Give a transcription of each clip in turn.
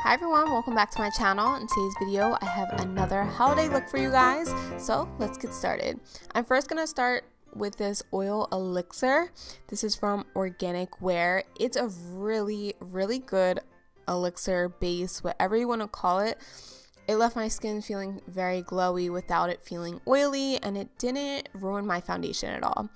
Hi everyone, welcome back to my channel. In today's video I have another holiday look for you guys, so let's get started. I'm first going to start with this oil elixir. This is from Organic Wear. It's a really good elixir base, whatever you want to call it. It left my skin feeling very glowy without it feeling oily, and it didn't ruin my foundation at all.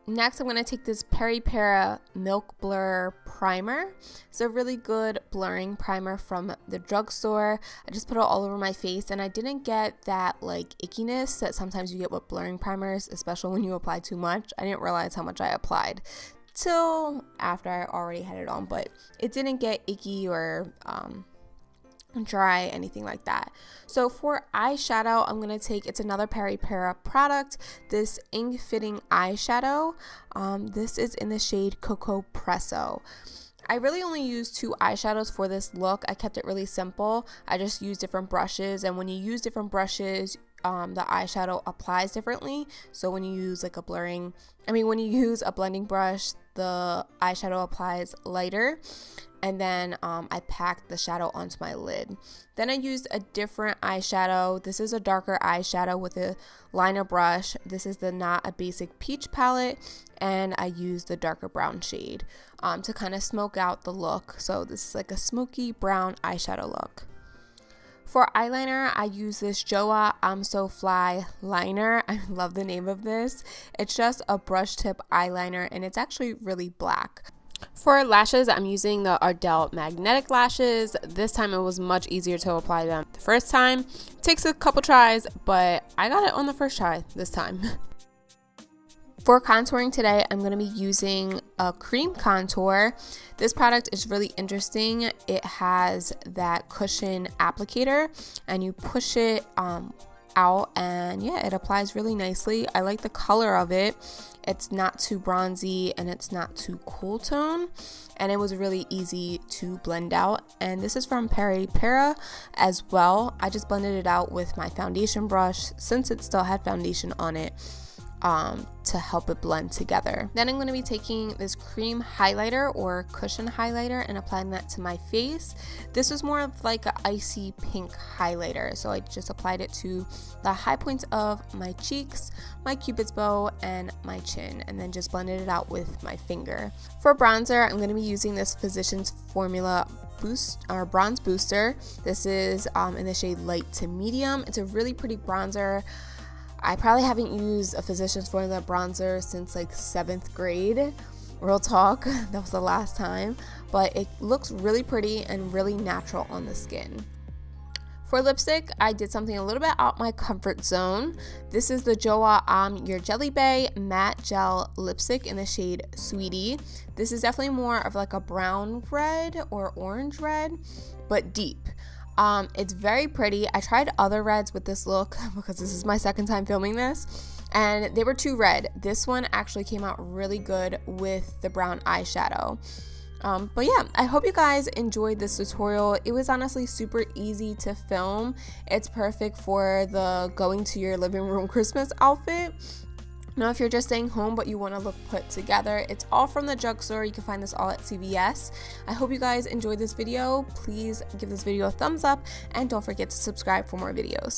Next, I'm going to take this Peri Para Milk Blur Primer. It's a really good blurring primer from the drugstore. I just put it all over my face, and I didn't get that like ickiness that sometimes you get with blurring primers, especially when you apply too much. I didn't realize how much I applied till after I already had it on, but it didn't get icky or dry, anything like that. So for eyeshadow, I'm going to take, it's another Peri Para product, this ink fitting eyeshadow. This is in the shade Cocoa Presso. I really only used two eyeshadows for this look. I kept it really simple. I just used different brushes, and when you use different brushes, the eyeshadow applies differently. So when you use like when you use a blending brush, the eyeshadow applies lighter. And then I packed the shadow onto my lid. Then I used a different eyeshadow. This is a darker eyeshadow with a liner brush. This is the Not a Basic Peach palette, and I used the darker brown shade to kind of smoke out the look. So this is like a smoky brown eyeshadow look. For eyeliner, I use this Joa I'm So Fly liner. I love the name of this. It's just a brush tip eyeliner, and it's actually really black. For lashes, I'm using the Ardell magnetic lashes. This time it was much easier to apply them the first time. It takes a couple tries, but I got it on the first try this time. For contouring today, I'm going to be using a cream contour. This product is really interesting. It has that cushion applicator, and you push it out, and yeah, it applies really nicely. I like the color of it. It's not too bronzy and it's not too cool tone, and it was really easy to blend out. And this is from Peri Para as well. I just blended it out with my foundation brush since it still had foundation on it, to help it blend together. Then I'm going to be taking this cream highlighter or cushion highlighter and applying that to my face. This was more of like an icy pink highlighter, so I just applied it to the high points of my cheeks, my cupid's bow, and my chin, and then just blended it out with my finger. For bronzer, I'm going to be using this Physicians Formula Bronze Booster. This is in the shade light to medium. It's a really pretty bronzer. I probably haven't used a Physicians Formula bronzer since like 7th grade. Real talk, that was the last time. But it looks really pretty and really natural on the skin. For lipstick, I did something a little bit out my comfort zone. This is the Joa Your Jelly Bay Matte Gel Lipstick in the shade Sweetie. This is definitely more of like a brown red or orange red, but deep. It's very pretty. I tried other reds with this look because this is my second time filming this, and they were too red. This one actually came out really good with the brown eyeshadow. But yeah, I hope you guys enjoyed this tutorial. It was honestly super easy to film. It's perfect for the going to your living room Christmas outfit. Now, if you're just staying home but you want to look put together, it's all from the drugstore. You can find this all at CVS. I hope you guys enjoyed this video. Please give this video a thumbs up, and don't forget to subscribe for more videos.